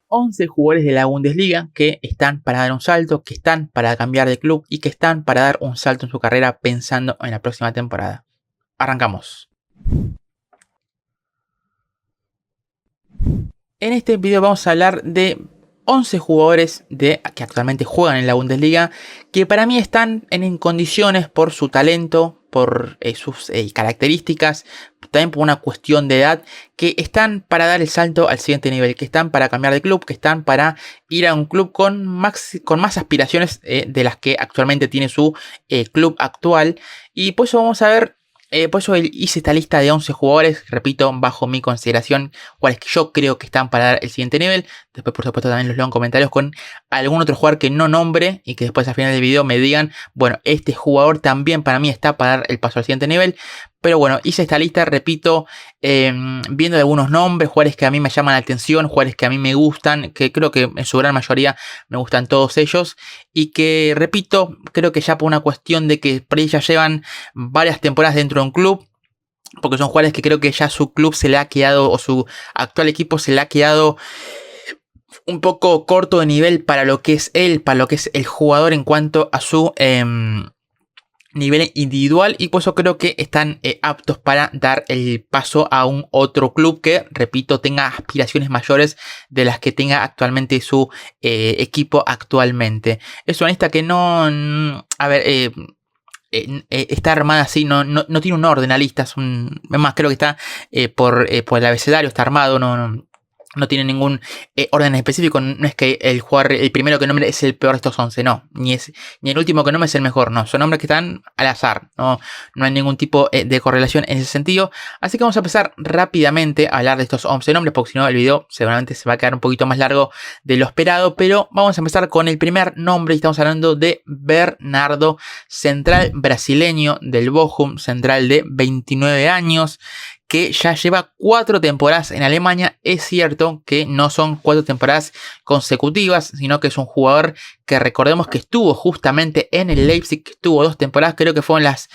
11 jugadores de la Bundesliga que están para dar un salto, que están para cambiar de club y que están para dar un salto en su carrera pensando en la próxima temporada. Arrancamos. En este video vamos a hablar de 11 jugadores que actualmente juegan en la Bundesliga, que para mí están en condiciones por su talento, por sus características, también por una cuestión de edad, que están para dar el salto al siguiente nivel, que están para cambiar de club, que están para ir a un club con más aspiraciones de las que actualmente tiene su club actual. Y por eso vamos a ver. Por eso hice esta lista de 11 jugadores, repito, bajo mi consideración, cuáles que yo creo que están para dar el siguiente nivel. Después, por supuesto, también los leo en comentarios con algún otro jugador que no nombre y que después al final del video me digan, bueno, este jugador también para mí está para dar el paso al siguiente nivel. Pero bueno, hice esta lista, repito, viendo algunos nombres, jugadores que a mí me llaman la atención, jugadores que a mí me gustan, que creo que en su gran mayoría me gustan todos ellos. Y que, repito, creo que ya por una cuestión de que por ahí ya llevan varias temporadas dentro de un club, porque son jugadores que creo que ya su club se le ha quedado, o su actual equipo se le ha quedado un poco corto de nivel para lo que es él, para lo que es el jugador en cuanto a su nivel individual, y por eso creo que están aptos para dar el paso a un otro club que, repito, tenga aspiraciones mayores de las que tenga actualmente su equipo actualmente. Es una lista que está armada así, no tiene un orden la lista, es más, creo que está por el abecedario, está armado, no tiene ningún orden específico. No es que el primero que nombre es el peor de estos 11, no. Ni el último que nombre es el mejor, no. Son nombres que están al azar, no hay ningún tipo de correlación en ese sentido. Así que vamos a empezar rápidamente a hablar de estos 11 nombres, porque si no el video seguramente se va a quedar un poquito más largo de lo esperado. Pero vamos a empezar con el primer nombre, y estamos hablando de Bernardo, central brasileño del Bochum, central de 29 años, que ya lleva 4 temporadas en Alemania. Es cierto que no son 4 temporadas consecutivas, sino que es un jugador que recordemos que estuvo justamente en el Leipzig, que estuvo 2 temporadas, creo que fueron las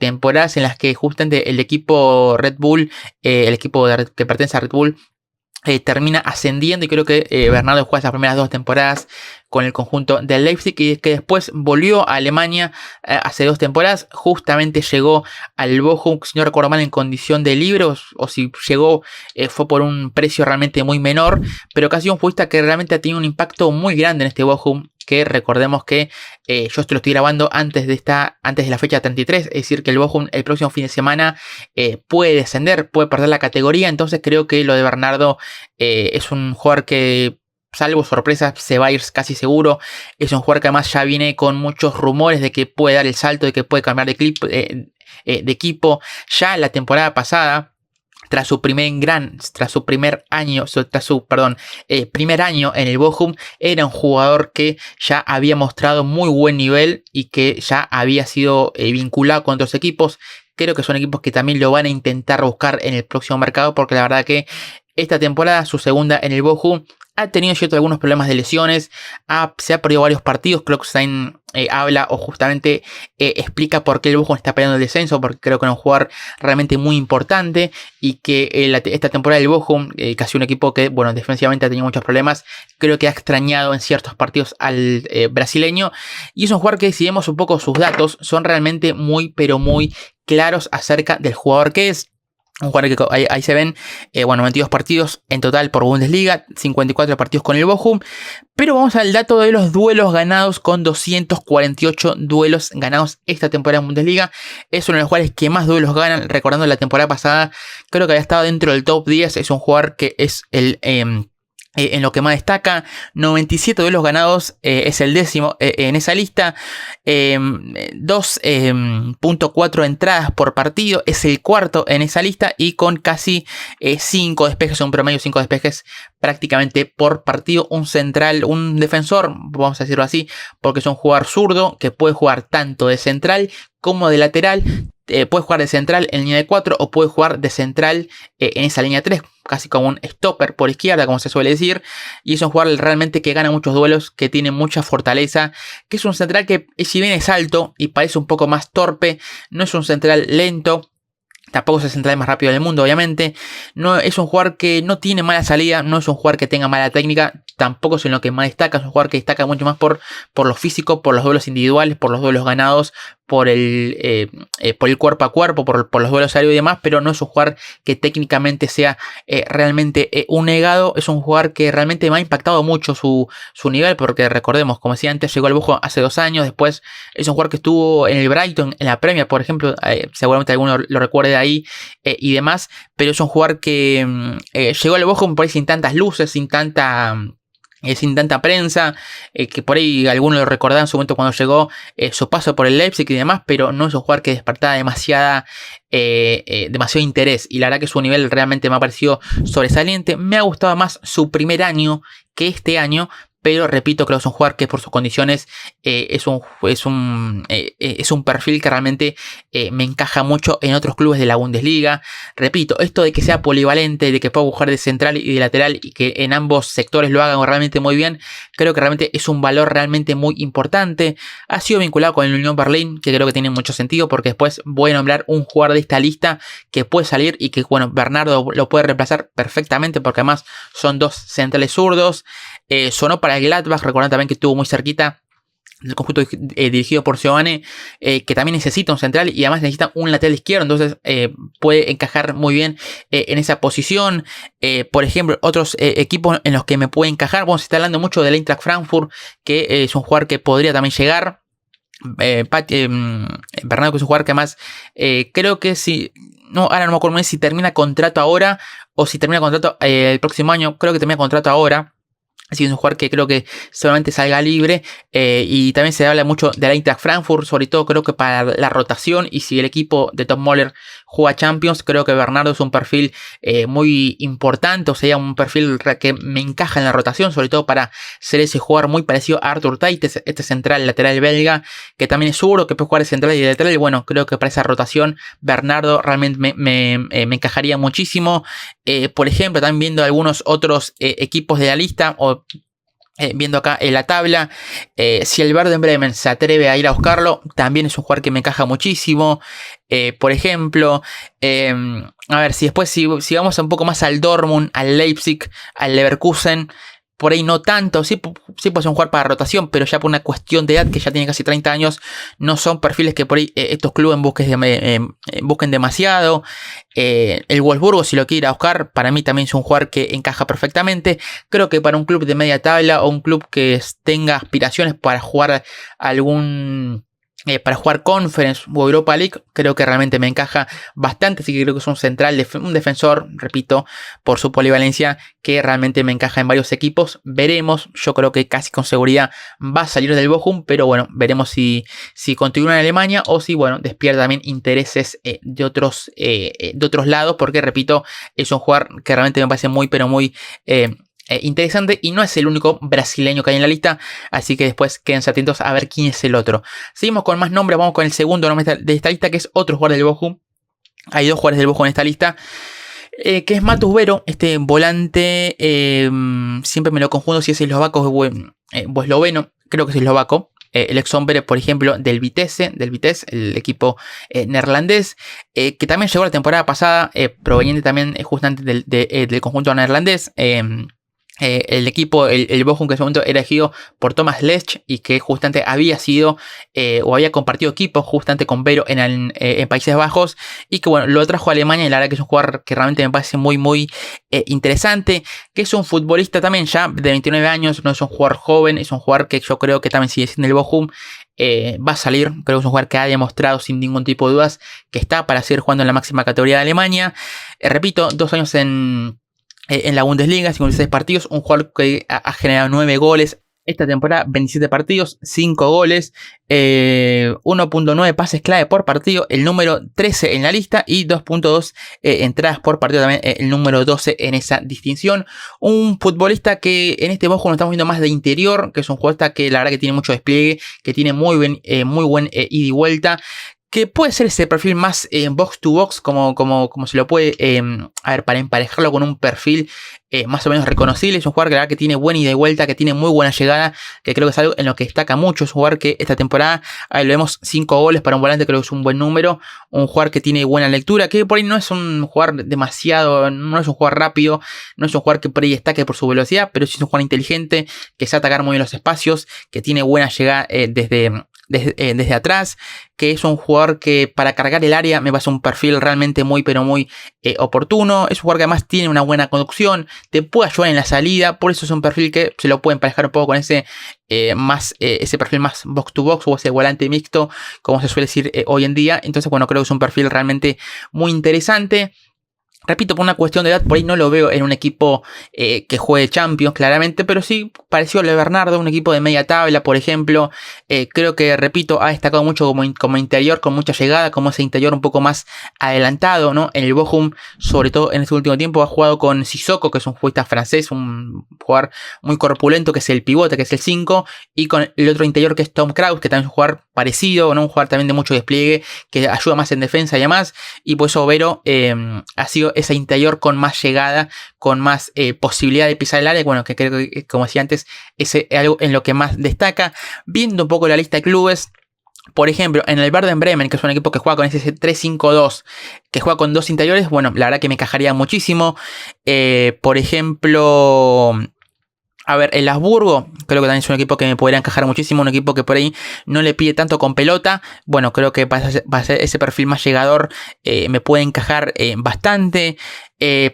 temporadas en las que justamente el equipo Red Bull, el equipo que pertenece a Red Bull, termina ascendiendo, y creo que Bernardo juega esas primeras 2 temporadas con el conjunto del Leipzig, y que después volvió a Alemania hace 2 temporadas. Justamente llegó al Bochum, si no recuerdo mal, en condición de libre, o si llegó fue por un precio realmente muy menor, pero que ha sido un futbolista que realmente ha tenido un impacto muy grande en este Bochum, que recordemos que yo esto lo estoy grabando antes de la fecha 33, es decir que el Bochum el próximo fin de semana puede descender, puede perder la categoría. Entonces creo que lo de Bernardo es un jugador que, salvo sorpresas, se va a ir casi seguro. Es un jugador que además ya viene con muchos rumores de que puede dar el salto, de que puede cambiar de equipo. Ya la temporada pasada, tras su primer año en el Bochum, era un jugador que ya había mostrado muy buen nivel y que ya había sido vinculado con otros equipos. Creo que son equipos que también lo van a intentar buscar en el próximo mercado, porque la verdad que esta temporada, su segunda en el Bochum, ha tenido algunos problemas de lesiones, se ha perdido varios partidos. Creo que Stein habla o justamente explica por qué el Bochum está peleando el descenso, porque creo que es un jugador realmente muy importante, y que esta temporada del Bochum, casi un equipo que, bueno, defensivamente ha tenido muchos problemas, creo que ha extrañado en ciertos partidos al brasileño. Y es un jugador que, si vemos un poco sus datos, son realmente muy, pero muy claros acerca del jugador que es. Un jugador que ahí se ven, 22 partidos en total por Bundesliga, 54 partidos con el Bochum. Pero vamos al dato de los duelos ganados, con 248 duelos ganados esta temporada en Bundesliga. Es uno de los jugadores que más duelos ganan. Recordando la temporada pasada, creo que había estado dentro del top 10. Es un jugador que es en lo que más destaca. 97 duelos ganados, es el décimo en esa lista. 2.4 entradas por partido, es el cuarto en esa lista, y con casi 5 despejes, un promedio de 5 despejes prácticamente por partido. Un central, un defensor, vamos a decirlo así, porque es un jugador zurdo que puede jugar tanto de central como de lateral. Puede jugar de central en línea de 4, o puede jugar de central en esa línea 3, casi como un stopper por izquierda, como se suele decir. Y es un jugador realmente que gana muchos duelos, que tiene mucha fortaleza, que es un central que, si bien es alto y parece un poco más torpe, no es un central lento, Tampoco es el central más rápido del mundo, obviamente. No es un jugador que no tiene mala salida, no es un jugador que tenga mala técnica, tampoco es en lo que más destaca, es un jugador que destaca mucho más por lo físico, por los duelos individuales, por los duelos ganados, por el cuerpo a cuerpo, por los duelos aéreos y demás, pero no es un jugador que técnicamente sea realmente un negado. Es un jugador que realmente me ha impactado mucho su nivel, porque recordemos, como decía antes, llegó al Bojo hace 2 años, después es un jugador que estuvo en el Brighton, en la Premier, por ejemplo, seguramente alguno lo recuerde de ahí y demás, pero es un jugador que llegó al Bojo por ahí sin tantas luces, sin tanta prensa, que por ahí algunos lo recordaban en su momento cuando llegó su paso por el Leipzig y demás, pero no es un jugador que despertaba demasiado interés, y la verdad que su nivel realmente me ha parecido sobresaliente. Me ha gustado más su primer año que este año, pero repito, creo que es un jugador que por sus condiciones es un perfil que realmente me encaja mucho en otros clubes de la Bundesliga. Repito, esto de que sea polivalente, de que pueda jugar de central y de lateral y que en ambos sectores lo hagan realmente muy bien, creo que realmente es un valor realmente muy importante. Ha sido vinculado con el Unión Berlín, que creo que tiene mucho sentido, porque después voy a nombrar un jugador de esta lista que puede salir y que, bueno, Bernardo lo puede reemplazar perfectamente, porque además son 2 centrales zurdos. Sonó para el Gladbach, recuerden también que estuvo muy cerquita del conjunto dirigido por Giovanni, que también necesita un central y además necesita un lateral izquierdo, entonces puede encajar muy bien en esa posición. Por ejemplo, otros equipos en los que me puede encajar, bueno, se está hablando mucho del Eintracht Frankfurt, que es un jugador que podría también llegar. Bernardo, que es un jugador que además creo que si... No, ahora no me acuerdo si termina contrato ahora o si termina contrato el próximo año. Creo que termina contrato ahora. Así que es un jugador que creo que solamente salga libre. Y también se habla mucho de la Eintracht Frankfurt, sobre todo creo que para la rotación. Y si el equipo de Tom Möller juega Champions, creo que Bernardo es un perfil muy importante. O sea, un perfil que me encaja en la rotación, sobre todo para ser ese jugador muy parecido a Arthur Tate, este central lateral belga, que también es seguro que puede jugar de central y de lateral. Y bueno, creo que para esa rotación Bernardo realmente me encajaría muchísimo. Por ejemplo, también viendo algunos otros equipos de la lista, o viendo acá en la tabla, si el Werder Bremen se atreve a ir a buscarlo, también es un jugador que me encaja muchísimo. Por ejemplo, a ver, si vamos un poco más al Dortmund, al Leipzig, al Leverkusen, por ahí no tanto, sí puede ser un jugador para rotación, pero ya por una cuestión de edad, que ya tiene casi 30 años, no son perfiles que por ahí estos clubes busquen demasiado. El Wolfsburgo, si lo quiere ir a buscar, para mí también es un jugador que encaja perfectamente. Creo que para un club de media tabla o un club que tenga aspiraciones para jugar para jugar Conference o Europa League, creo que realmente me encaja bastante. Así que creo que es un central, un defensor, repito, por su polivalencia, que realmente me encaja en varios equipos. Veremos, yo creo que casi con seguridad va a salir del Bochum, pero bueno, veremos si continúa en Alemania o si, bueno, despierta también intereses de otros lados, porque repito, es un jugador que realmente me parece muy, pero muy interesante, y no es el único brasileño que hay en la lista, así que después quédense atentos a ver quién es el otro. Seguimos con más nombres, vamos con el segundo nombre de esta lista, que es otro jugador del Bochum. Hay 2 jugadores del Bochum en esta lista, que es Matus Vero, este volante, siempre me lo confundo si es eslovaco o esloveno, creo que es eslovaco. El ex hombre, por ejemplo, del Vitesse, el equipo neerlandés, que también llegó la temporada pasada, proveniente también justamente del conjunto neerlandés. El equipo, el Bochum, que en ese momento era elegido por Thomas Lech, y que justamente había sido o había compartido equipo justamente con Vero en Países Bajos, y que bueno, lo trajo a Alemania. Y la verdad que es un jugador que realmente me parece muy muy interesante, que es un futbolista también ya de 29 años, no es un jugador joven, es un jugador que yo creo que también sigue siendo el Bochum. Va a salir, creo que es un jugador que ha demostrado sin ningún tipo de dudas que está para seguir jugando en la máxima categoría de Alemania. Repito, 2 años en la Bundesliga, 56 partidos, un jugador que ha generado 9 goles esta temporada, 27 partidos, 5 goles, 1.9 pases clave por partido, el número 13 en la lista, y 2.2 entradas por partido, también el número 12 en esa distinción. Un futbolista que en este Bochum lo estamos viendo más de interior, que es un futbolista que la verdad que tiene mucho despliegue, que tiene muy buen ida y vuelta, que puede ser ese perfil más box to box, como se lo puede, a ver, para emparejarlo con un perfil más o menos reconocible. Es un jugador que, la verdad, que tiene buena ida y vuelta, que tiene muy buena llegada, que creo que es algo en lo que destaca mucho. Es un jugador que esta temporada, ahí lo vemos, 5 goles para un volante, creo que es un buen número. Un jugador que tiene buena lectura, que por ahí no es un jugador demasiado, no es un jugador rápido, no es un jugador que por ahí destaque por su velocidad, pero sí es un jugador inteligente, que sabe atacar muy bien los espacios, que tiene buena llegada desde atrás, que es un jugador que para cargar el área me parece un perfil realmente muy pero muy oportuno. Es un jugador que además tiene una buena conducción, te puede ayudar en la salida, por eso es un perfil que se lo puede emparejar un poco con ese ese perfil más box to box o ese volante mixto, como se suele decir hoy en día. Entonces, bueno, creo que es un perfil realmente muy interesante. Repito, por una cuestión de edad, por ahí no lo veo en un equipo que juegue Champions, claramente, pero sí pareció a lo de Bernardo, un equipo de media tabla, por ejemplo. Creo que, repito, ha destacado mucho como interior, con mucha llegada, como ese interior un poco más adelantado, ¿no? En el Bochum, sobre todo en este último tiempo, ha jugado con Sissoko, que es un futbolista francés, un jugador muy corpulento, que es el pivote, que es el 5, y con el otro interior, que es Tom Kraus, que también es un jugador parecido, ¿no? Un jugador también de mucho despliegue, que ayuda más en defensa y demás, y por eso Vero ha sido ese interior con más llegada, con más posibilidad de pisar el área. Bueno, que creo que, como decía antes, es algo en lo que más destaca. Viendo un poco la lista de clubes, por ejemplo, en el Werder Bremen, que es un equipo que juega con ese 3-5-2, que juega con dos interiores, bueno, la verdad que me encajaría muchísimo. Por ejemplo, a ver, el Habsburgo, creo que también es un equipo que me podría encajar muchísimo, un equipo que por ahí no le pide tanto con pelota. Bueno, creo que va a ser ese perfil más llegador, me puede encajar bastante.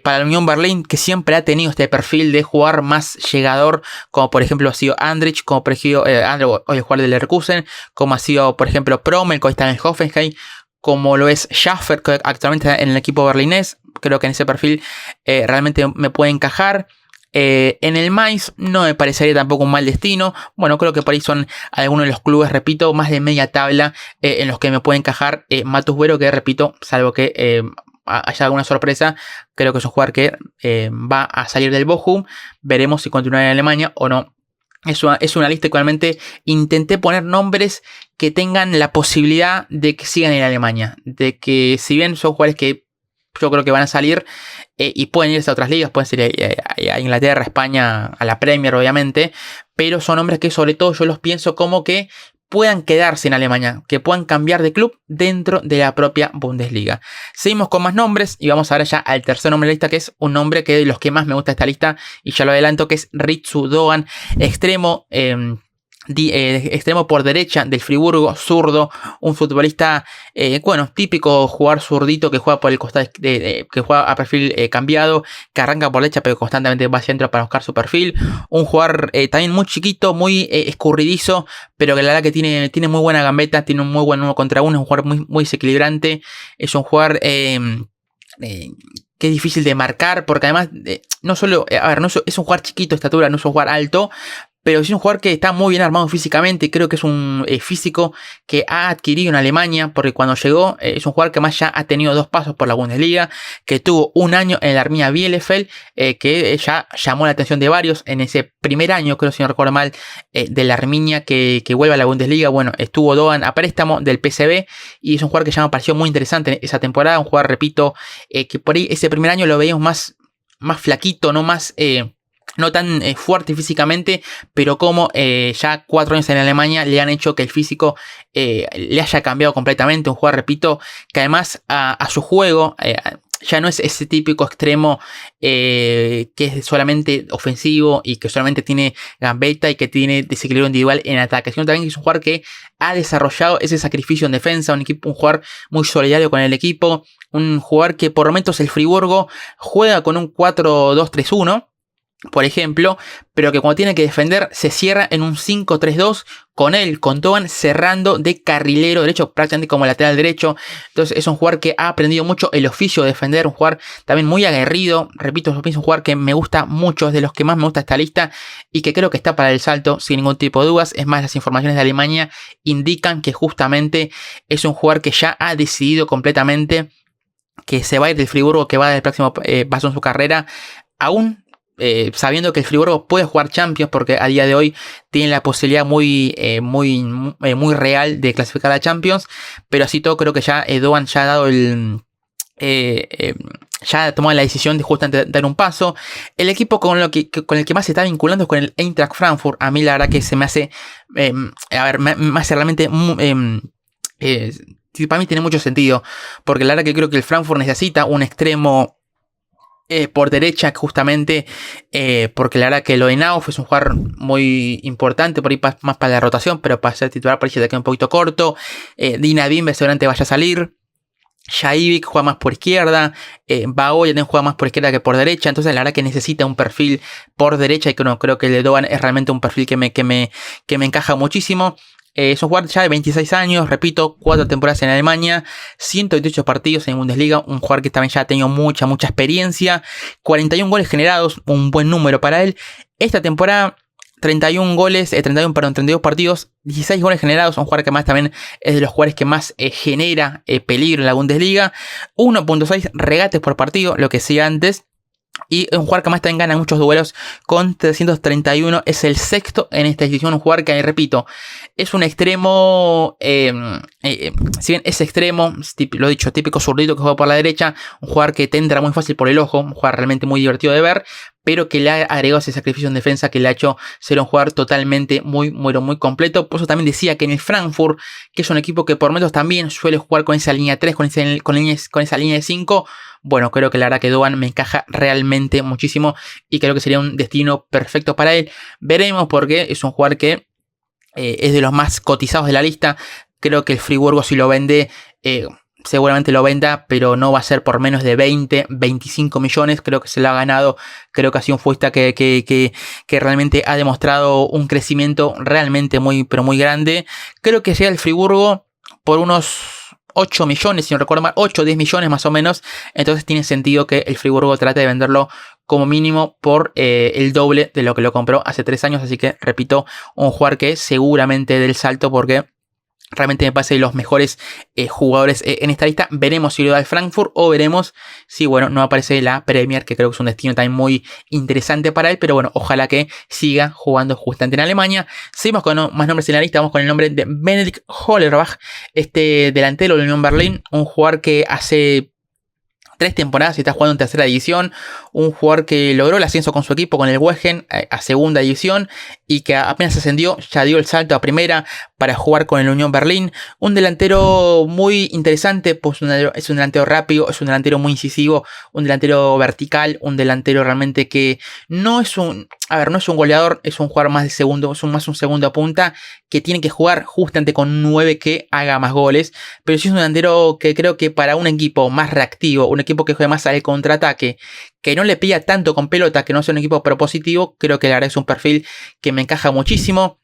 Para el Unión Berlín, que siempre ha tenido este perfil de jugar más llegador, como por ejemplo ha sido Andrich, como por ejemplo hoy el jugador del Leverkusen, como ha sido por ejemplo Promel, que hoy está en el Hoffenheim, como lo es Schaffer, que actualmente está en el equipo berlinés. Creo que en ese perfil realmente me puede encajar. En el Mainz no me parecería tampoco un mal destino. Bueno, creo que por ahí son algunos de los clubes, repito, más de media tabla en los que me puede encajar Matus Vero, que repito, salvo que haya alguna sorpresa, creo que es un jugador que va a salir del Bochum. Veremos si continúa en Alemania o no. Es una lista que realmente intenté poner nombres que tengan la posibilidad de que sigan en Alemania. De que si bien son jugadores que yo creo que van a salir y pueden irse a otras ligas, pueden ir a Inglaterra, España, a la Premier obviamente, pero son hombres que sobre todo yo los pienso como que puedan quedarse en Alemania, que puedan cambiar de club dentro de la propia Bundesliga. Seguimos con más nombres y vamos ahora ya al tercer nombre de la lista, que es un nombre que de los que más me gusta de esta lista, y ya lo adelanto, que es Ritsu Doan, extremo extremo por derecha del Friburgo, zurdo, un futbolista, bueno, típico jugador zurdito que juega por el costado, que juega a perfil cambiado, que arranca por derecha pero constantemente va hacia adentro para buscar su perfil. Un jugador también muy chiquito, muy escurridizo, pero que la verdad que tiene muy buena gambeta, tiene un muy buen 1 contra 1, es un jugador muy desequilibrante, es un jugador que es difícil de marcar, porque además no solo, a ver, no es un jugador chiquito de estatura, no es un jugador alto, pero sí es un jugador que está muy bien armado físicamente. Creo que es un físico que ha adquirido en Alemania, porque cuando llegó es un jugador que más ya ha tenido 2 pasos por la Bundesliga, que tuvo un año en la Arminia Bielefeld, que ya llamó la atención de varios en ese primer año, creo si no recuerdo mal, de la Arminia que vuelve a la Bundesliga. Bueno, estuvo Doan a préstamo del PSV y es un jugador que ya me pareció muy interesante esa temporada. Un jugador, repito, que por ahí ese primer año lo veíamos más flaquito, no más... no tan fuerte físicamente, pero como ya 4 años en Alemania le han hecho que el físico le haya cambiado completamente. Un jugador, repito, que además a su juego ya no es ese típico extremo que es solamente ofensivo y que solamente tiene gambeta y que tiene desequilibrio individual en ataque, sino también que es un jugador que ha desarrollado ese sacrificio en defensa, un jugador muy solidario con el equipo, un jugador que por momentos el Friburgo juega con un 4-2-3-1, por ejemplo, pero que cuando tiene que defender se cierra en un 5-3-2 con Doan cerrando de carrilero derecho, prácticamente como lateral derecho. Entonces es un jugador que ha aprendido mucho el oficio de defender, un jugador también muy aguerrido. Repito, es un jugador que me gusta mucho, es de los que más me gusta esta lista y que creo que está para el salto sin ningún tipo de dudas. Es más, las informaciones de Alemania indican que justamente es un jugador que ya ha decidido completamente que se va a ir del Friburgo, que va del próximo paso en su carrera, aún sabiendo que el Friburgo puede jugar Champions, porque a día de hoy tiene la posibilidad muy real de clasificar a Champions, pero así todo creo que ya Doan ya ha dado ya tomó la decisión de justamente dar un paso. El equipo con el que más se está vinculando es con el Eintracht Frankfurt. A mí la verdad que se me hace, me hace realmente, para mí tiene mucho sentido, porque la verdad que creo que el Frankfurt necesita un extremo por derecha, justamente porque la verdad que lo de Nauf es un jugador muy importante, por ahí más para la rotación, pero para ser titular parece que queda un poquito corto. Dina Bimbe seguramente vaya a salir. Shaivik juega más por izquierda, Bao ya juega más por izquierda que por derecha, entonces la verdad que necesita un perfil por derecha y creo que el de Doan es realmente un perfil que me encaja muchísimo. Es un jugador ya de 26 años, repito, 4 temporadas en Alemania, 128 partidos en Bundesliga, un jugador que también ya ha tenido mucha experiencia, 41 goles generados, un buen número para él. Esta temporada 32 partidos, 16 goles generados, un jugador que más también es de los jugadores que más genera peligro en la Bundesliga, 1.6 regates por partido, lo que decía antes. Y un jugador que más también gana muchos duelos con 331, es el sexto en esta edición. Un jugador que, repito, es un extremo, si bien es extremo, lo he dicho, típico zurdito que juega por la derecha, un jugador que te entra muy fácil por el ojo, un jugador realmente muy divertido de ver, pero que le ha agregado ese sacrificio en defensa que le ha hecho ser un jugador totalmente muy completo. Por eso también decía que en el Frankfurt, que es un equipo que por momentos también suele jugar con esa línea 3, con esa línea de 5, bueno, creo que la verdad que Doan me encaja realmente muchísimo y creo que sería un destino perfecto para él. Veremos, porque es un jugador que es de los más cotizados de la lista. Creo que el Friburgo, si lo vende, seguramente lo venda, pero no va a ser por menos de 25 millones. Creo que se lo ha ganado. Creo que ha sido un futbolista que realmente ha demostrado un crecimiento realmente muy grande. Creo que llega el Friburgo por unos 8 millones, si no recuerdo mal, 8 o 10 millones más o menos. Entonces tiene sentido que el Friburgo trate de venderlo como mínimo por el doble de lo que lo compró hace 3 años. Así que, repito, un jugador que seguramente dé el salto, porque realmente me parece de los mejores jugadores en esta lista. Veremos si lo da el Frankfurt, o veremos si, bueno, no aparece la Premier, que creo que es un destino también muy interesante para él. Pero bueno, ojalá que siga jugando justamente en Alemania. Seguimos con más nombres en la lista. Vamos con el nombre de Benedikt Hollerbach, este delantero de la Unión Berlín. Un jugador que hace 3 temporadas y está jugando en tercera división. Un jugador que logró el ascenso con su equipo, con el Wegen, a segunda división, y que apenas ascendió ya dio el salto a primera para jugar con el Unión Berlín. Un delantero muy interesante, pues es un delantero rápido, es un delantero muy incisivo, un delantero vertical, un delantero realmente que no es un goleador, es un jugador más de segundo, es más un segundo punta, que tiene que jugar justamente con 9 que haga más goles. Pero sí es un delantero que creo que para un equipo más reactivo, un equipo que juegue más al contraataque, que no le pilla tanto con pelota, que no sea un equipo propositivo, creo que la verdad es un perfil que me encaja muchísimo.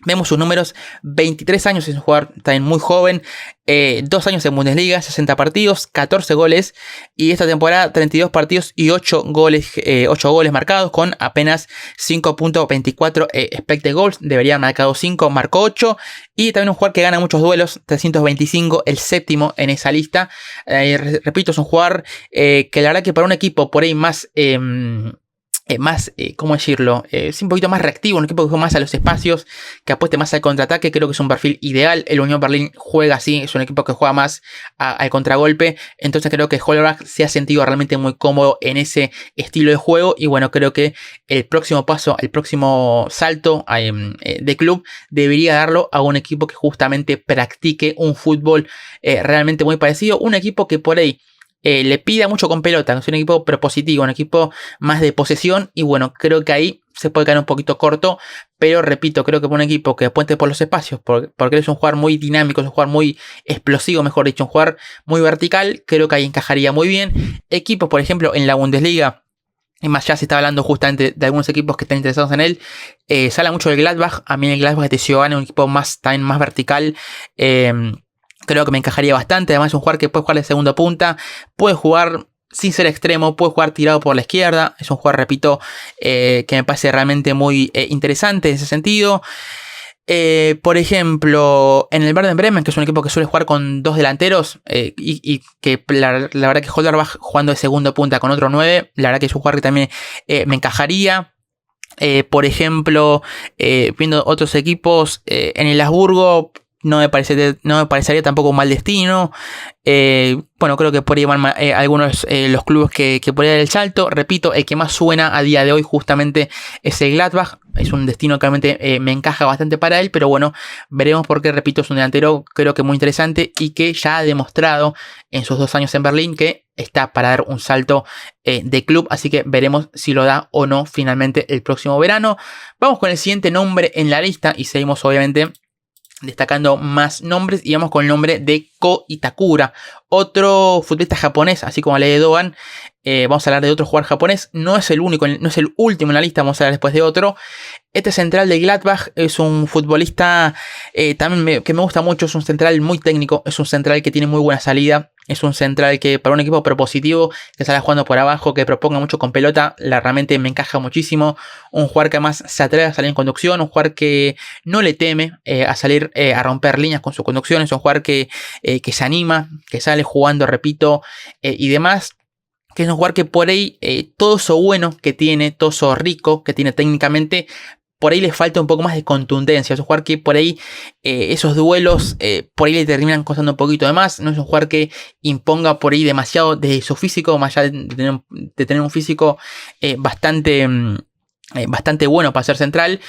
Vemos sus números: 23 años, es un jugador también muy joven, 2 años en Bundesliga, 60 partidos, 14 goles, y esta temporada 32 partidos y 8 goles marcados, con apenas 5.24 expected goals. Debería haber marcado 5, marcó 8, y también un jugador que gana muchos duelos, 325, el séptimo en esa lista. Repito, es un jugador que la verdad que para un equipo por ahí más... ¿cómo decirlo? Es un poquito más reactivo, un equipo que juega más a los espacios, que apueste más al contraataque. Creo que es un perfil ideal. El Unión Berlín juega así, es un equipo que juega más al contragolpe. Entonces creo que Hollerbach se ha sentido realmente muy cómodo en ese estilo de juego. Y bueno, creo que el próximo paso, el próximo salto de club, debería darlo a un equipo que justamente practique un fútbol realmente muy parecido. Un equipo que por ahí le pida mucho con pelota, no es un equipo propositivo, un equipo más de posesión. Y bueno, creo que ahí se puede quedar un poquito corto, pero repito, creo que un equipo que apueste por los espacios, porque es un jugador muy dinámico, es un jugador muy explosivo, mejor dicho, un jugador muy vertical, creo que ahí encajaría muy bien. Equipos, por ejemplo, en la Bundesliga, y más ya se está hablando justamente de algunos equipos que están interesados en él. Se habla mucho del Gladbach. A mí el Gladbach de Ciudadano es un equipo también más vertical. Creo que me encajaría bastante. Además es un jugador que puede jugar de segunda punta, puede jugar sin ser extremo, puede jugar tirado por la izquierda. Es un jugador, repito, que me parece realmente muy interesante en ese sentido. Por ejemplo, en el Werder Bremen, que es un equipo que suele jugar con 2 delanteros, y que la verdad que Hollerbach jugando de segundo punta con otro 9, la verdad que es un jugador que también me encajaría. Por ejemplo, viendo otros equipos, en el Habsburgo no me parecería tampoco un mal destino. Bueno, creo que por ahí van algunos los clubes que podría dar el salto. Repito, el que más suena a día de hoy justamente es el Gladbach. Es un destino que realmente me encaja bastante para él, pero bueno, veremos porque, repito, es un delantero creo que muy interesante y que ya ha demostrado en sus 2 años en Berlín que está para dar un salto de club, así que veremos si lo da o no finalmente el próximo verano. Vamos con el siguiente nombre en la lista y seguimos obviamente destacando más nombres y vamos con el nombre de Ko Itakura, otro futbolista japonés, así como la de Doan. Vamos a hablar de otro jugador japonés, no es el único, no es el último en la lista, vamos a hablar después de otro. Este central de Gladbach es un futbolista también que me gusta mucho, es un central muy técnico, es un central que tiene muy buena salida, es un central que para un equipo propositivo, que sale jugando por abajo, que proponga mucho con pelota, realmente me encaja muchísimo. Un jugador que además se atreve a salir en conducción, un jugador que no le teme a salir a romper líneas con su conducción, es un jugador que se anima, que sale jugando, repito, y demás. Que es un jugador que por ahí todo eso bueno que tiene, todo eso rico que tiene técnicamente, por ahí le falta un poco más de contundencia. Es un jugador que por ahí esos duelos por ahí le terminan costando un poquito de más. No es un jugador que imponga por ahí demasiado de su físico, más allá de tener un físico bastante bueno para ser central.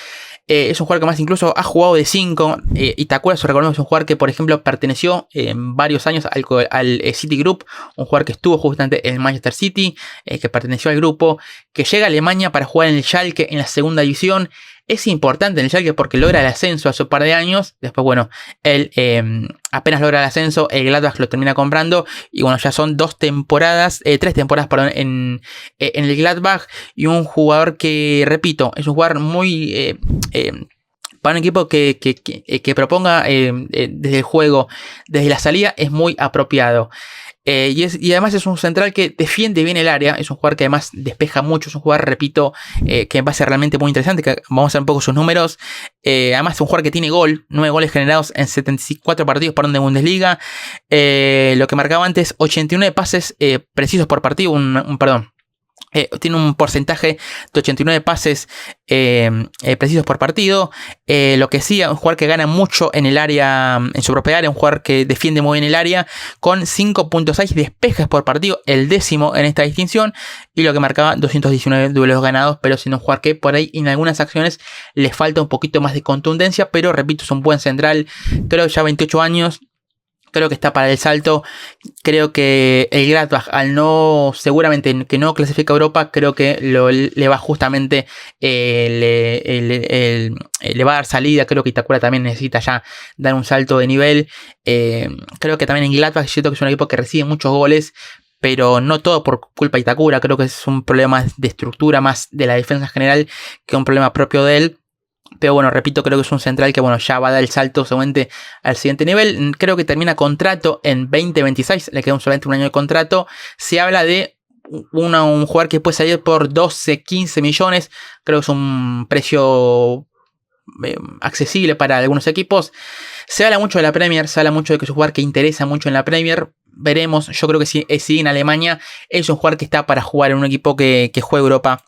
Es un jugador que más incluso ha jugado de 5. Itakura, se reconoce, es un jugador que, por ejemplo, perteneció varios años al City Group. Un jugador que estuvo justamente en el Manchester City, que perteneció al grupo, que llega a Alemania para jugar en el Schalke en la segunda división. Es importante en el Schalke porque logra el ascenso hace un par de años. Después, bueno, él apenas logra el ascenso, el Gladbach lo termina comprando. Y bueno, ya son 3 temporadas, perdón, en el Gladbach. Y un jugador que, repito, es un jugador muy... para un equipo que proponga desde el juego, desde la salida, es muy apropiado. Y además es un central que defiende bien el área, es un jugador que además despeja mucho, es un jugador, repito, que va a ser realmente muy interesante, que vamos a ver un poco sus números. Además es un jugador que tiene 9 goles generados en 74 partidos por de Bundesliga, lo que marcaba antes, 89 pases precisos por partido, tiene un porcentaje de 89 pases precisos por partido. Lo que sí, un jugador que gana mucho en el área, en su propia área, un jugador que defiende muy bien el área, con 5.6 despejes por partido, el 10º en esta distinción, y lo que marcaba 219 duelos ganados, pero siendo un jugador que por ahí en algunas acciones le falta un poquito más de contundencia, pero repito, es un buen central, creo ya 28 años. Creo que está para el salto. Creo que el Gladbach, seguramente que no clasifica a Europa, creo que le va justamente, le va a dar salida. Creo que Itakura también necesita ya dar un salto de nivel. Creo que también en Gladbach siento que es un equipo que recibe muchos goles, pero no todo por culpa de Itakura. Creo que es un problema de estructura más de la defensa en general que un problema propio de él. Pero bueno, repito, creo que es un central que bueno, ya va a dar el salto seguramente al siguiente nivel. Creo que termina contrato en 2026, le queda solamente un año de contrato. Se habla de un jugador que puede salir por 12, 15 millones. Creo que es un precio accesible para algunos equipos. Se habla mucho de la Premier, se habla mucho de que es un jugador que interesa mucho en la Premier. Veremos, yo creo que si sigue en Alemania, es un jugador que está para jugar en un equipo que juega Europa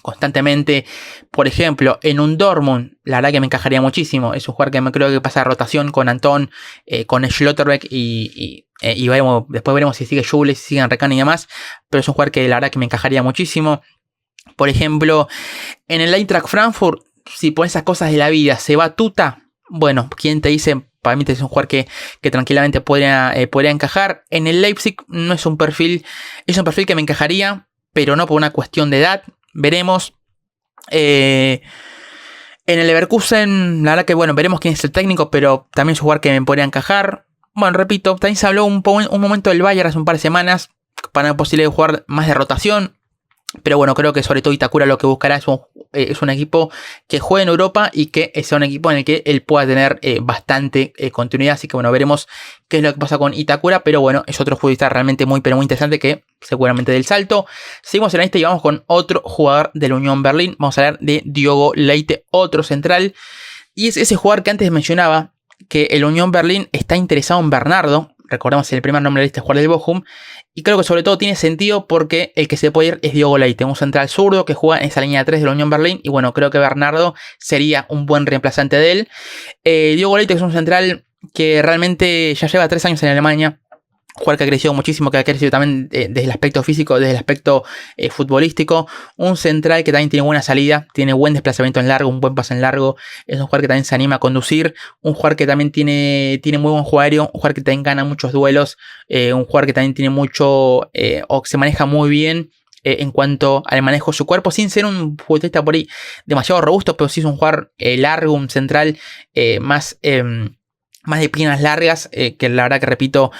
constantemente. Por ejemplo, en un Dortmund, la verdad que me encajaría muchísimo. Es un jugador que me creo que pasa rotación con Anton, con Schlotterbeck y después veremos si sigue Schule, si sigue Recán y demás. Pero es un jugador que la verdad que me encajaría muchísimo. Por ejemplo, en el Eintracht Frankfurt, si por esas cosas de la vida se va Tuta, bueno, ¿quién te dice? Para mí es un jugador que tranquilamente podría encajar. En el Leipzig no es un perfil que me encajaría, pero no por una cuestión de edad. Veremos. En el Leverkusen, la verdad que bueno, veremos quién es el técnico, pero también es un jugador que me podría encajar. Bueno, repito, también se habló un momento del Bayern hace un par de semanas para la posibilidad de jugar más de rotación. Pero bueno, creo que sobre todo Itakura lo que buscará es un equipo que juegue en Europa y que sea un equipo en el que él pueda tener bastante continuidad. Así que bueno, veremos qué es lo que pasa con Itakura. Pero bueno, es otro futbolista realmente muy interesante que seguramente del salto. Seguimos en la lista y vamos con otro jugador de la Unión Berlín. Vamos a hablar de Diogo Leite, otro central. Y es ese jugador que antes mencionaba, que el Unión Berlín está interesado en Bernardo. Recordemos el primer nombre de este jugador del Bochum. Y creo que sobre todo tiene sentido porque el que se puede ir es Diogo Leite, un central zurdo que juega en esa línea de 3 de la Unión Berlín. Y bueno, creo que Bernardo sería un buen reemplazante de él. Diogo Leite es un central que realmente ya lleva 3 años en Alemania. Jugador que ha crecido muchísimo, que ha crecido también desde el aspecto físico, desde el aspecto futbolístico. Un central que también tiene buena salida, tiene buen desplazamiento en largo, un buen pase en largo. Es un jugador que también se anima a conducir. Un jugador que también tiene muy buen juego aéreo. Un jugador que también gana muchos duelos. Un jugador que también tiene mucho, o que se maneja muy bien en cuanto al manejo de su cuerpo, sin ser un futbolista por ahí demasiado robusto, pero sí es un jugador largo, un central más de piernas largas, que la verdad que repito,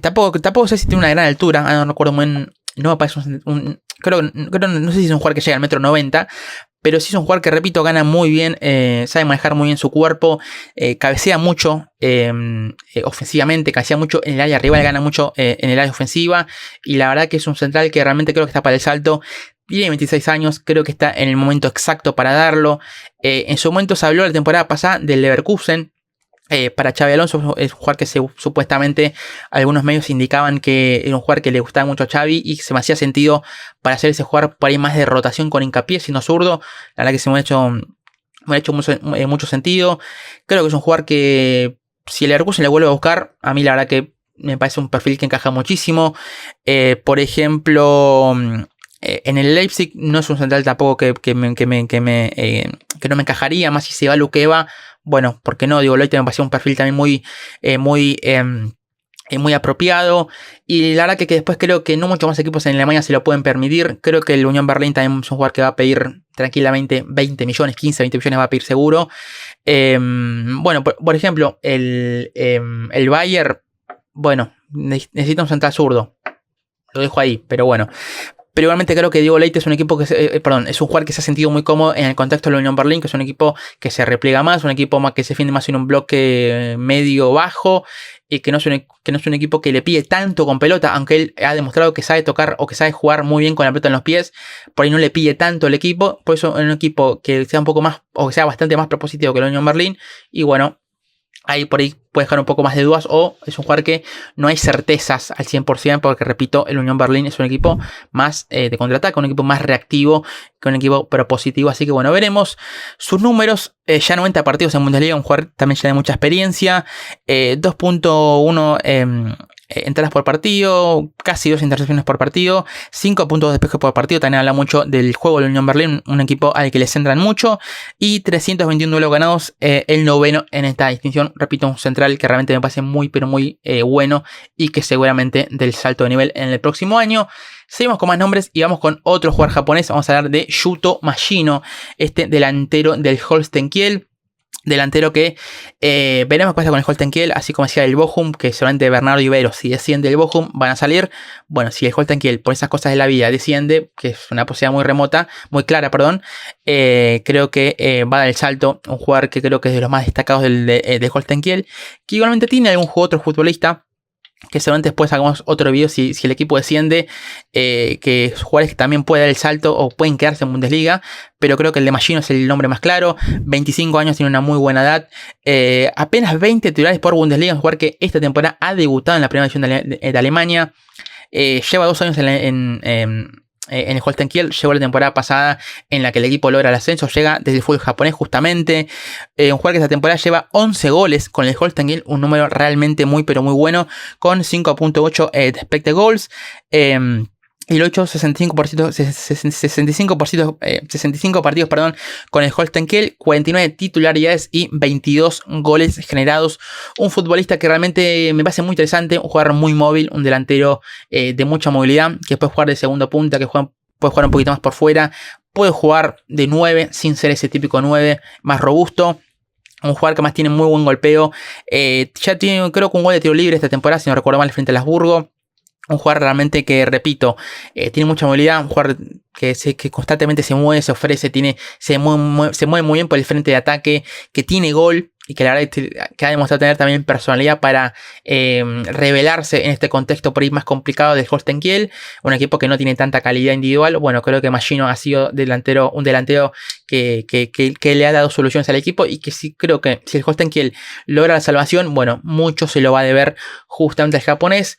tampoco sé si tiene una gran altura, no recuerdo muy bien, no me parece creo, no sé si es un jugador que llega al 1,90 m, pero sí es un jugador que, repito, gana muy bien, sabe manejar muy bien su cuerpo, cabecea mucho ofensivamente, cabecea mucho en el área rival, gana mucho en el área ofensiva, y la verdad que es un central que realmente creo que está para el salto. Tiene 26 años, creo que está en el momento exacto para darlo. En su momento se habló la temporada pasada del Leverkusen. Para Xabi Alonso es un jugador que supuestamente algunos medios indicaban que era un jugador que le gustaba mucho a Xavi y se me hacía sentido para hacer ese jugador por ahí más de rotación con hincapié, siendo zurdo. La verdad que se me ha hecho mucho sentido. Creo que es un jugador que si el Leverkusen le vuelve a buscar, a mí la verdad que me parece un perfil que encaja muchísimo. Por ejemplo, en el Leipzig no es un central tampoco que no me encajaría, más si se va Luqueva. Bueno, ¿por qué no? Digo, Leite me pareció un perfil también muy apropiado. Y la verdad que después creo que no muchos más equipos en Alemania se lo pueden permitir. Creo que el Unión Berlín también es un jugador que va a pedir tranquilamente 20 millones, 15, 20 millones va a pedir seguro. Bueno, por ejemplo, el Bayern, bueno, necesita un central zurdo. Lo dejo ahí, pero bueno. Pero igualmente creo que Diogo Leite es un equipo que es un jugador que se ha sentido muy cómodo en el contexto de la Unión Berlín, que es un equipo que se repliega más, un equipo más que se defiende más en un bloque medio bajo, y que no es un equipo que le pide tanto con pelota, aunque él ha demostrado que sabe tocar o que sabe jugar muy bien con la pelota en los pies, por ahí no le pide tanto el equipo. Por eso es un equipo que sea un poco más, o que sea bastante más propositivo que la Unión Berlín. Y bueno, ahí por ahí puede dejar un poco más de dudas, o es un jugador que no hay certezas al 100%, porque repito, el Unión Berlín es un equipo más de contraataque, un equipo más reactivo, que un equipo propositivo. Así que bueno, veremos sus números. Ya 90 partidos en Bundesliga, un jugador también ya de mucha experiencia, 2.1 entradas por partido, casi 2 intercepciones por partido, 5.2 despejes por partido. También habla mucho del juego de la Unión Berlín, un equipo al que le centran mucho, y 321 duelos ganados, el noveno en esta distinción. Repito, un central que realmente me parece muy pero muy bueno, y que seguramente del salto de nivel en el próximo año. Seguimos con más nombres y vamos con otro jugador japonés. Vamos a hablar de Yuto Mashino, este delantero del Holstein Kiel. Delantero que veremos qué pasa con el Holstein Kiel, así como decía el Bochum, que solamente Bernardo Ibero, si desciende el Bochum, van a salir. Bueno, si el Holstein Kiel, por esas cosas de la vida, desciende, que es una posibilidad muy clara, creo que va a dar el salto. Un jugador que creo que es de los más destacados del Holstein Kiel, que igualmente tiene algún otro futbolista, que seguramente después hagamos otro video si el equipo desciende, que jugadores que también pueden dar el salto o pueden quedarse en Bundesliga, pero creo que el de Mashino es el nombre más claro. 25 años, tiene una muy buena edad, apenas 20 titulares por Bundesliga, un jugador que esta temporada ha debutado en la primera división de Alemania, lleva 2 años en el Holstein Kiel. Llegó la temporada pasada en la que el equipo logra el ascenso, llega desde el fútbol japonés justamente. Un jugador que esta temporada lleva 11 goles con el Holstein Kiel, un número realmente muy pero muy bueno, con 5.8 expected goals. Y lo hecho 65 partidos con el Holstein Kiel, 49 titularidades y 22 goles generados. Un futbolista que realmente me parece muy interesante, un jugador muy móvil, un delantero de mucha movilidad, que puede jugar de segundo punta, puede jugar un poquito más por fuera, puede jugar de 9 sin ser ese típico 9 más robusto. Un jugador que más tiene muy buen golpeo. Ya tiene, creo que un gol de tiro libre esta temporada, si no recuerdo mal, frente a Habsburgo. Un jugador realmente que, repito, tiene mucha movilidad, un jugador que constantemente se mueve, se ofrece, se mueve muy bien por el frente de ataque, que tiene gol, y que la verdad que ha demostrado tener también personalidad para revelarse en este contexto por ahí más complicado del Holstein Kiel, un equipo que no tiene tanta calidad individual. Bueno, creo que Machino ha sido un delantero que le ha dado soluciones al equipo, y que sí creo que si el Holstein Kiel logra la salvación, bueno, mucho se lo va a deber justamente al japonés.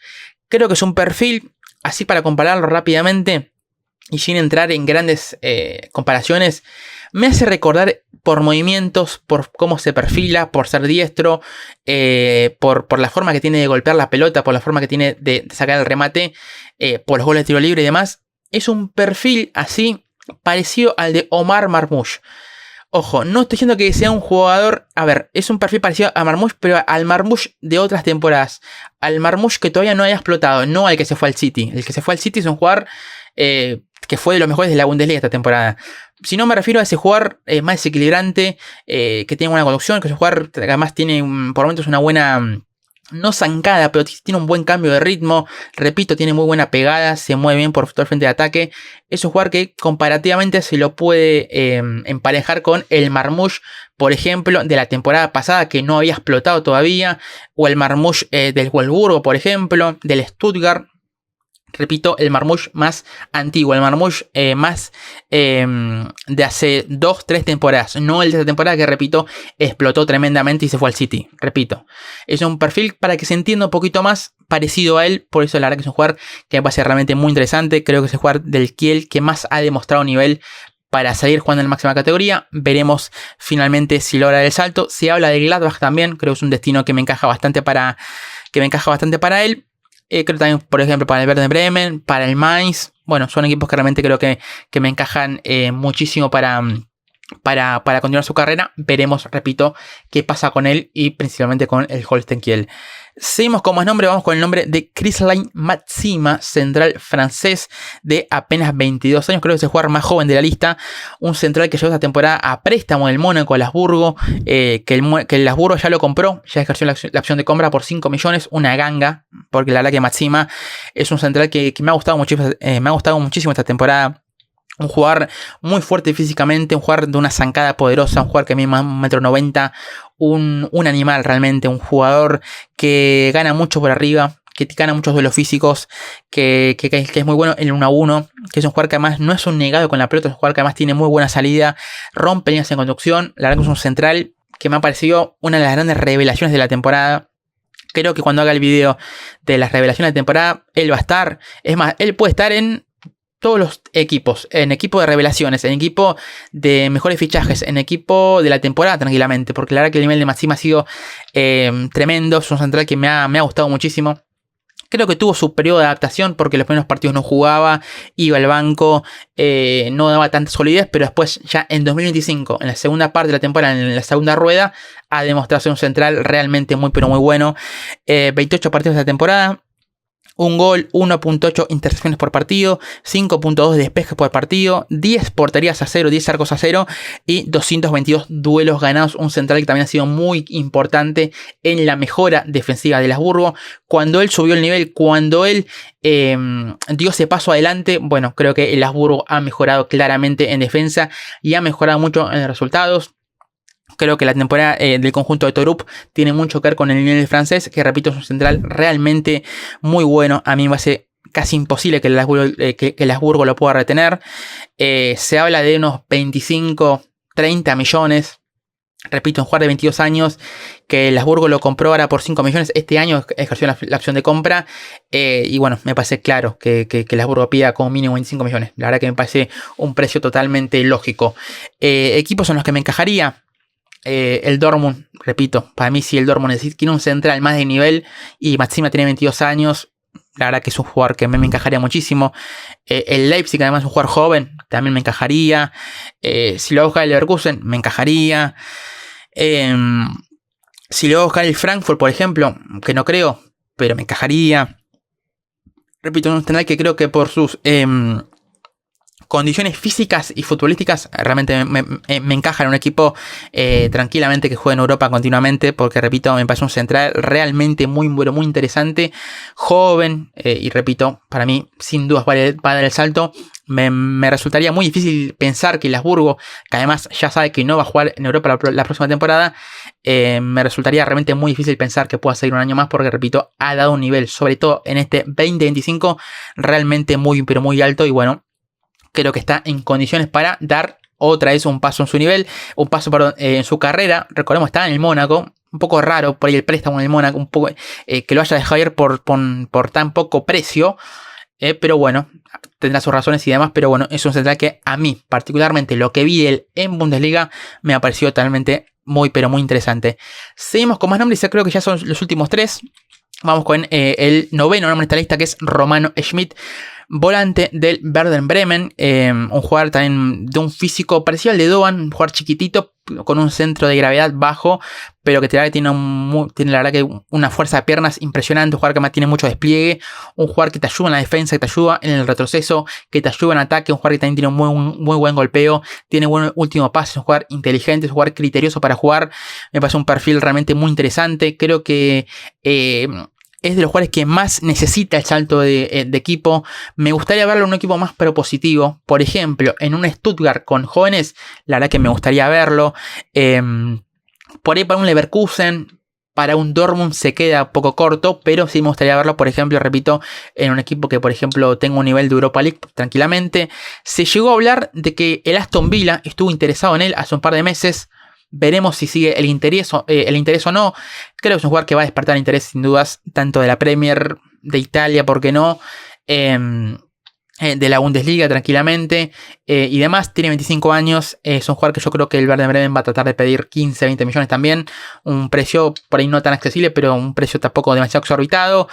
Creo que es un perfil, así para compararlo rápidamente y sin entrar en grandes comparaciones, me hace recordar por movimientos, por cómo se perfila, por ser diestro, por la forma que tiene de golpear la pelota, por la forma que tiene de sacar el remate, por los goles de tiro libre y demás. Es un perfil así parecido al de Omar Marmoush. Ojo, no estoy diciendo que sea un jugador... A ver, es un perfil parecido a Marmoush, pero al Marmoush de otras temporadas. Al Marmoush que todavía no haya explotado, no al que se fue al City. El que se fue al City es un jugador que fue de los mejores de la Bundesliga esta temporada. Si no, me refiero a ese jugador más desequilibrante, que tiene buena conducción, que ese jugador que además tiene por momentos una buena... No zancada, pero tiene un buen cambio de ritmo. Repito, tiene muy buena pegada, se mueve bien por todo el frente de ataque. Es un jugador que comparativamente se lo puede emparejar con el Marmoush, por ejemplo, de la temporada pasada, que no había explotado todavía. O el Marmoush del Wolfsburgo, por ejemplo, del Stuttgart. Repito, el Marmoush más antiguo, el Marmoush más de hace 2-3 temporadas. No el de esta temporada que, repito, explotó tremendamente y se fue al City. Repito, es un perfil para que se entienda un poquito más parecido a él. Por eso la verdad que es un jugador que me parece realmente muy interesante. Creo que es el jugador del Kiel que más ha demostrado nivel para salir jugando en la máxima categoría. Veremos finalmente si logra el salto. Se habla de Gladbach también. Creo que es un destino que me encaja bastante para él. Creo también, por ejemplo, para el Werder Bremen, para el Mainz. Bueno, son equipos que realmente creo que me encajan muchísimo para continuar su carrera. Veremos, repito, qué pasa con él y principalmente con el Holstein Kiel. Seguimos con más nombre, vamos con el nombre de Krisztain Matsima, central francés de apenas 22 años, creo que es el jugador más joven de la lista, un central que llegó esta temporada a préstamo del Mónaco al Habsburgo, que el Habsburgo ya lo compró, ya ejerció la opción de compra por 5 millones, una ganga, porque la verdad que Matsima es un central que me ha gustado muchísimo esta temporada. Un jugador muy fuerte físicamente, un jugador de una zancada poderosa, un jugador que mide más 1,90 m, un animal realmente, un jugador que gana mucho por arriba, que gana muchos duelos físicos, que es muy bueno en el 1-1, que es un jugador que además no es un negado con la pelota, es un jugador que además tiene muy buena salida, rompe líneas en conducción. La verdad que es un central que me ha parecido una de las grandes revelaciones de la temporada. Creo que cuando haga el video de las revelaciones de temporada, él va a estar. Es más, él puede estar en todos los equipos, en equipo de revelaciones, en equipo de mejores fichajes, en equipo de la temporada tranquilamente, porque la verdad que el nivel de Matsima ha sido tremendo. Es un central que me ha gustado muchísimo. Creo que tuvo su periodo de adaptación porque los primeros partidos no jugaba, iba al banco, no daba tanta solidez, pero después ya en 2025, en la segunda parte de la temporada, en la segunda rueda, ha demostrado ser un central realmente muy pero muy bueno. 28 partidos de la temporada. Un gol, 1.8 intercepciones por partido, 5.2 despejes por partido, 10 porterías a 0, 10 arcos a 0 y 222 duelos ganados. Un central que también ha sido muy importante en la mejora defensiva del Habsburgo. Cuando él subió el nivel, cuando él dio ese paso adelante, bueno, creo que el Habsburgo ha mejorado claramente en defensa y ha mejorado mucho en los resultados. Creo que la temporada del conjunto de Torup tiene mucho que ver con el nivel del francés, que repito es un central realmente muy bueno. A mí me hace casi imposible que el Habsburgo lo pueda retener. Se habla de unos 25-30 millones. Repito, un jugador de 22 años que el Habsburgo lo compró ahora por 5 millones. Este año ejerció la opción de compra. Y bueno, me parece claro que el Habsburgo pida como mínimo 25 millones. La verdad que me parece un precio totalmente lógico. Equipos en los que me encajaría. El Dortmund, repito, para mí si el Dortmund tiene un central más de nivel y Matsima tiene 22 años, la verdad que es un jugador que me encajaría muchísimo. El Leipzig además es un jugador joven, también me encajaría. Si lo busca el Leverkusen, me encajaría. Si lo busca el Frankfurt, por ejemplo, que no creo, pero me encajaría. Repito, un central que creo que por sus condiciones físicas y futbolísticas realmente me encaja en un equipo tranquilamente que juega en Europa continuamente, porque repito, me parece un central realmente muy interesante, joven, y repito, para mí sin dudas va a dar el salto. Me resultaría muy difícil pensar que el Habsburgo, que además ya sabe que no va a jugar en Europa la próxima temporada, me resultaría realmente muy difícil pensar que pueda seguir un año más, porque repito, ha dado un nivel, sobre todo en este 2025, realmente muy alto, y bueno, creo que está en condiciones para dar otra vez un paso en su nivel, un paso en su carrera. Recordemos, está en el Mónaco, un poco raro por ahí el préstamo en el Mónaco, un poco que lo haya dejado ir por tan poco precio, pero bueno, tendrá sus razones y demás, pero bueno, es un central que a mí, particularmente lo que vi de él en Bundesliga, me ha parecido totalmente muy interesante. Seguimos con más nombres, ya creo que ya son los últimos 3. Vamos con el noveno nombre en esta lista, que es Romano Schmidt, volante del Werder Bremen, un jugador también de un físico parecido al de Doan, un jugador chiquitito con un centro de gravedad bajo, pero que tiene la verdad que una fuerza de piernas impresionante, un jugador que más tiene mucho despliegue, un jugador que te ayuda en la defensa, que te ayuda en el retroceso, que te ayuda en ataque, un jugador que también tiene un muy buen golpeo, tiene buen último pase, un jugador inteligente, es un jugador criterioso para jugar. Me parece un perfil realmente muy interesante. Creo que es de los jugadores que más necesita el salto de equipo. Me gustaría verlo en un equipo más propositivo. Por ejemplo, en un Stuttgart con jóvenes, la verdad que me gustaría verlo. Por ahí para un Leverkusen, para un Dortmund se queda poco corto, pero sí me gustaría verlo, por ejemplo, repito, en un equipo que, por ejemplo, tenga un nivel de Europa League tranquilamente. Se llegó a hablar de que el Aston Villa estuvo interesado en él hace un par de meses. Veremos si sigue el interés o no. Creo que es un jugador que va a despertar interés sin dudas, tanto de la Premier, de Italia, ¿por qué no? De la Bundesliga tranquilamente, y demás. Tiene 25 años, es un jugador que yo creo que el Werder Bremen va a tratar de pedir 15-20 millones también. Un precio por ahí no tan accesible, pero un precio tampoco demasiado exorbitado.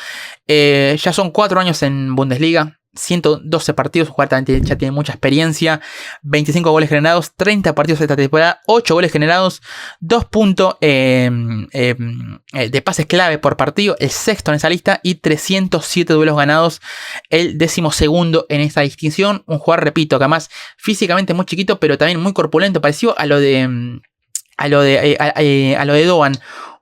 Ya son 4 años en Bundesliga. 112 partidos, un jugador también ya tiene mucha experiencia, 25 goles generados, 30 partidos esta temporada, 8 goles generados, 2 puntos de pases clave por partido, el sexto en esa lista, y 307 duelos ganados, el 12º en esta distinción. Un jugador, repito, que además físicamente muy chiquito, pero también muy corpulento, parecido a lo de Doan.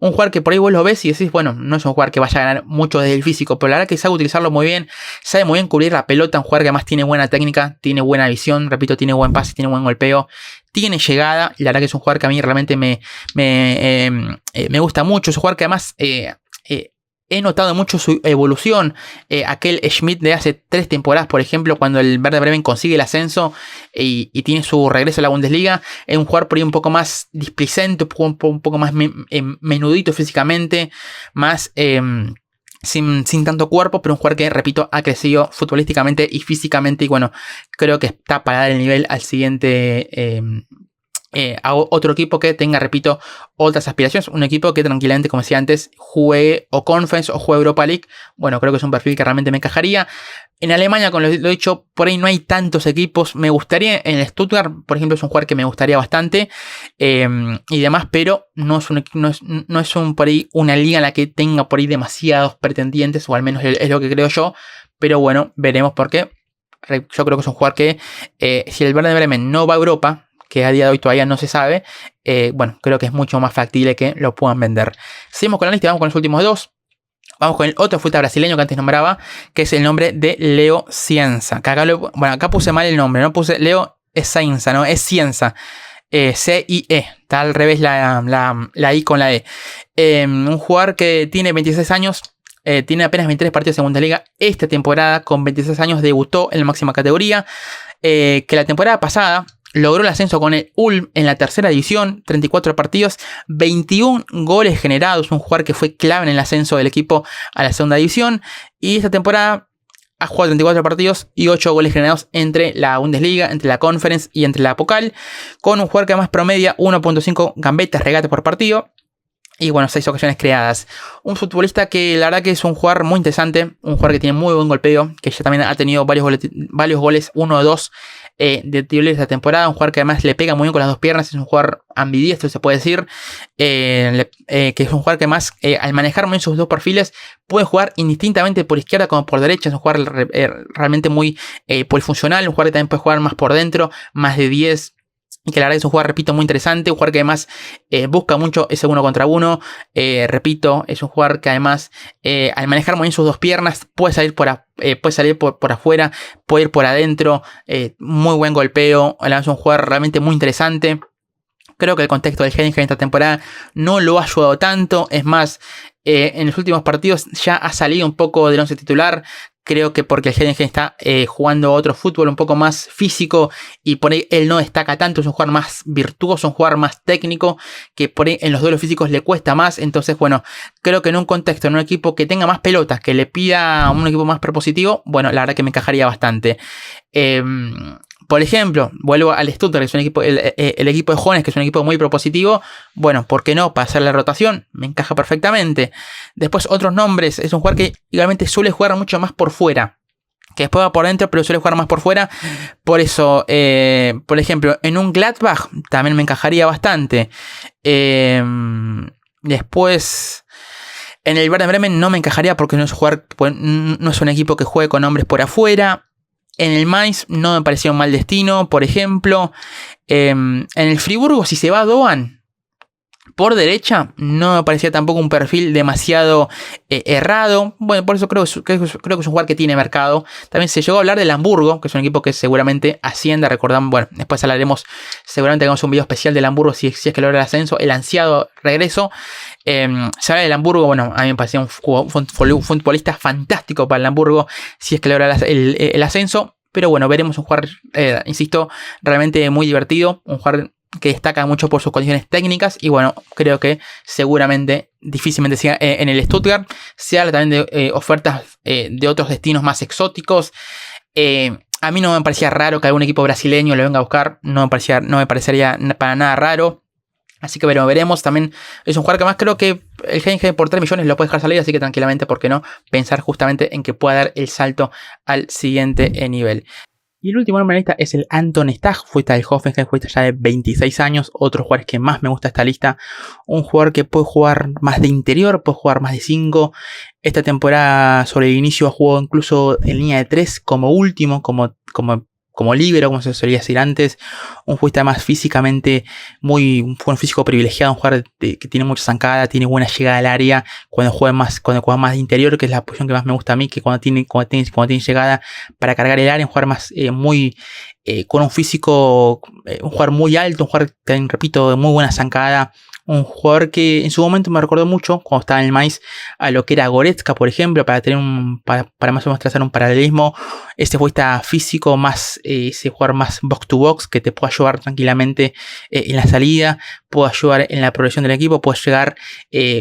Un jugador que por ahí vos lo ves y decís, bueno, no es un jugador que vaya a ganar mucho desde el físico, pero la verdad que sabe utilizarlo muy bien, sabe muy bien cubrir la pelota. Un jugador que además tiene buena técnica, tiene buena visión, repito, tiene buen pase, tiene buen golpeo, tiene llegada, y la verdad que es un jugador que a mí realmente me gusta mucho. Es un jugador que además he notado mucho su evolución. Aquel Schmidt de hace 3 temporadas, por ejemplo, cuando el Werder Bremen consigue el ascenso y tiene su regreso a la Bundesliga, es un jugador por ahí un poco más displicente, un poco más menudito físicamente, más sin tanto cuerpo, pero un jugador que, repito, ha crecido futbolísticamente y físicamente, y bueno, creo que está para dar el nivel al siguiente a otro equipo que tenga, repito, otras aspiraciones. Un equipo que tranquilamente, como decía antes, juegue o Conference o juegue Europa League. Bueno, creo que es un perfil que realmente me encajaría. En Alemania, como lo he dicho, por ahí no hay tantos equipos. Me gustaría en el Stuttgart, por ejemplo, es un jugador que me gustaría bastante, y demás, pero no es por ahí una liga en la que tenga por ahí demasiados pretendientes, o al menos es lo que creo yo. Pero bueno, veremos, porque yo creo que es un jugador que, si el Werder Bremen no va a Europa, que a día de hoy todavía no se sabe, bueno, creo que es mucho más factible que lo puedan vender. Seguimos con la lista, vamos con los últimos 2. Vamos con el otro futbolista brasileño que antes nombraba, que es el nombre de Leo Cienza. Que acá puse mal el nombre, no puse Leo, es Cienza, no, es Cienza. C-I-E, está al revés la I con la E. Un jugador que tiene 26 años, tiene apenas 23 partidos en Bundesliga. Esta temporada, con 26 años, debutó en la máxima categoría. Que la temporada pasada logró el ascenso con el Ulm en la tercera división, 34 partidos, 21 goles generados. Un jugador que fue clave en el ascenso del equipo a la segunda división. Y esta temporada ha jugado 34 partidos y 8 goles generados entre la Bundesliga, entre la Conference y entre la Pokal. Con un jugador que además promedia 1.5 gambetas, regates por partido. Y bueno, 6 ocasiones creadas. Un futbolista que la verdad que es un jugador muy interesante. Un jugador que tiene muy buen golpeo, que ya también ha tenido varios goles, 1 o 2 de tiro libre esta temporada. Un jugador que además le pega muy bien con las dos piernas. Es un jugador ambidiestro, se puede decir. Que es un jugador que más al manejar muy bien sus dos perfiles puede jugar indistintamente por izquierda como por derecha. Es un jugador realmente muy polifuncional. Un jugador que también puede jugar más por dentro, más de 10. Y que la verdad es un jugador, repito, muy interesante. Un jugador que además busca mucho ese 1 contra 1. Repito, es un jugador que además al manejar muy bien sus dos piernas puede salir por afuera, puede ir por adentro. Muy buen golpeo. Es un jugador realmente muy interesante. Creo que el contexto del Heidenheim esta temporada no lo ha ayudado tanto. Es más, en los últimos partidos ya ha salido un poco del once titular. Creo que porque el Heidenheim está jugando otro fútbol un poco más físico y por ahí él no destaca tanto. Es un jugador más virtuoso, un jugador más técnico que por ahí en los duelos físicos le cuesta más. Entonces, bueno, creo que en un contexto, en un equipo que tenga más pelotas, que le pida a un equipo más propositivo, bueno, la verdad que me encajaría bastante. Por ejemplo, vuelvo al Stuttgart, que es un equipo, el equipo de jóvenes, que es un equipo muy propositivo. Bueno, ¿por qué no? Para hacer la rotación, me encaja perfectamente. Después, otros nombres. Es un jugador que igualmente suele jugar mucho más por fuera, que después va por dentro, pero suele jugar más por fuera. Por eso, por ejemplo, en un Gladbach también me encajaría bastante. Después, en el Werder Bremen no me encajaría porque no es un equipo que juegue con hombres por afuera. En el Mainz no me parecía un mal destino, por ejemplo. En el Friburgo, si se va a Doan por derecha, no me parecía tampoco un perfil demasiado errado. Bueno, por eso creo que es un jugador que tiene mercado. También se llegó a hablar del Hamburgo, que es un equipo que seguramente asciende. Recordamos, bueno, después hablaremos, seguramente hagamos un video especial del Hamburgo si es que logra el ascenso, el ansiado regreso. Se habla del Hamburgo, bueno, a mí me parecía un futbolista fantástico para el Hamburgo si es que logra el ascenso. Pero bueno, veremos un jugador, insisto, realmente muy divertido. Un jugador que destaca mucho por sus condiciones técnicas. Y bueno, creo que seguramente, difícilmente siga en el Stuttgart. Se habla también de ofertas de otros destinos más exóticos. A mí no me parecía raro que algún equipo brasileño lo venga a buscar. No me parecería para nada raro. Así que bueno, veremos. También es un jugador que más creo que el Heidenheim por 3 millones lo puede dejar salir. Así que tranquilamente, ¿por qué no? Pensar justamente en que pueda dar el salto al siguiente nivel. Y el último nombre en la lista es el Anton Stach, futbolista del Hoffenheim, futbolista ya de 26 años. Otro jugador que más me gusta de esta lista. Un jugador que puede jugar más de interior, puede jugar más de 5. Esta temporada sobre el inicio ha jugado incluso en línea de 3 como último, como líbero, como se solía decir antes. Un futbolista más físicamente un físico privilegiado, un jugador que tiene mucha zancada, tiene buena llegada al área cuando juega más de interior, que es la posición que más me gusta a mí, que cuando tiene llegada para cargar el área, un jugador más con un físico, un jugador muy alto, un jugador, repito, de muy buena zancada. Un jugador que en su momento me recordó mucho, cuando estaba en el Mainz, a lo que era Goretzka, por ejemplo, para más o menos trazar un paralelismo. Este futbolista físico, ese jugador más box to box, que te puede ayudar tranquilamente en la salida, puede ayudar en la progresión del equipo, puede llegar,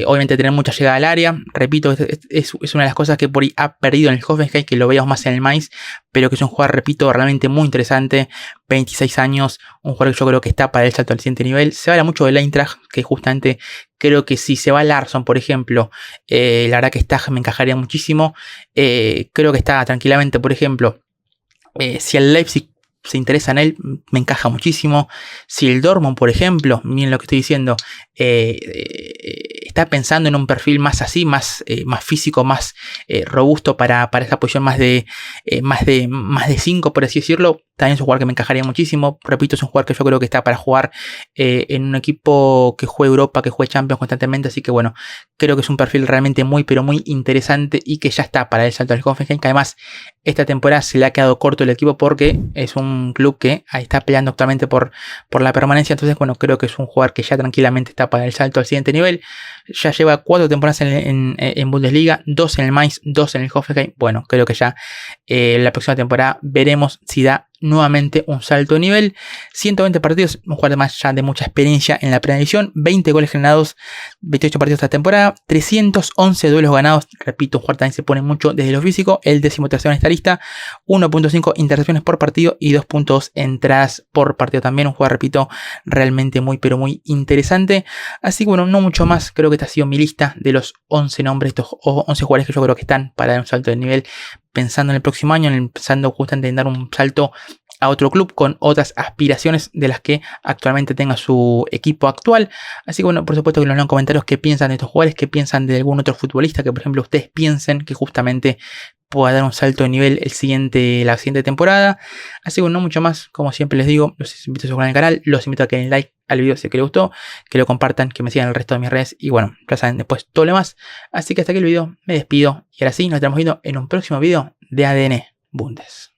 obviamente tener mucha llegada al área. Repito, es una de las cosas que por ahí ha perdido en el Hoffenheim, que lo veíamos más en el Mainz, pero que es un jugador, repito, realmente muy interesante. 26 años, un jugador que yo creo que está para el salto al siguiente nivel. Se habla mucho del Eintracht, que justamente creo que si se va Larsson, por ejemplo, la verdad que Stach me encajaría muchísimo. Creo que está tranquilamente, por ejemplo, si el Leipzig se interesa en él, me encaja muchísimo. Si el Dortmund, por ejemplo, miren lo que estoy diciendo, está pensando en un perfil más así, más físico, más robusto para esa posición más de 5, por así decirlo, también es un jugador que me encajaría muchísimo. Repito, es un jugador que yo creo que está para jugar en un equipo que juegue Europa, que juegue Champions constantemente. Así que bueno, creo que es un perfil realmente muy, pero muy interesante y que ya está para el salto del Hoffenheim, que además esta temporada se le ha quedado corto el equipo porque es un club que ahí está peleando actualmente por la permanencia. Entonces, bueno, creo que es un jugador que ya tranquilamente está para el salto al siguiente nivel. Ya lleva 4 temporadas en Bundesliga, 2 en el Mainz, 2 en el Hoffenheim. Bueno, creo que ya la próxima temporada veremos si da nuevamente un salto de nivel. 120 partidos, un jugador más ya de mucha experiencia en la primera división, 20 goles generados, 28 partidos esta temporada, 311 duelos ganados. Repito, un jugador también se pone mucho desde lo físico, el 13º en esta lista, 1.5 intercepciones por partido y 2.2 entradas por partido también. Un jugador, repito, realmente muy, pero muy interesante. Así que bueno, no mucho más. Creo que esta ha sido mi lista de los 11 nombres, estos 11 jugadores que yo creo que están para dar un salto de nivel, pensando en el próximo año, pensando justamente en dar un salto a otro club con otras aspiraciones de las que actualmente tenga su equipo actual. Así que bueno, por supuesto que nos lean comentarios qué piensan de estos jugadores, qué piensan de algún otro futbolista que por ejemplo ustedes piensen que justamente pueda dar un salto de nivel la siguiente temporada. Así que bueno, no mucho más, como siempre les digo, los invito a suscribirse al canal, los invito a que den like al video si les gustó, que lo compartan, que me sigan en el resto de mis redes y bueno, ya saben después todo lo demás. Así que hasta aquí el video, me despido y ahora sí, nos estamos viendo en un próximo video de ADN Bundes.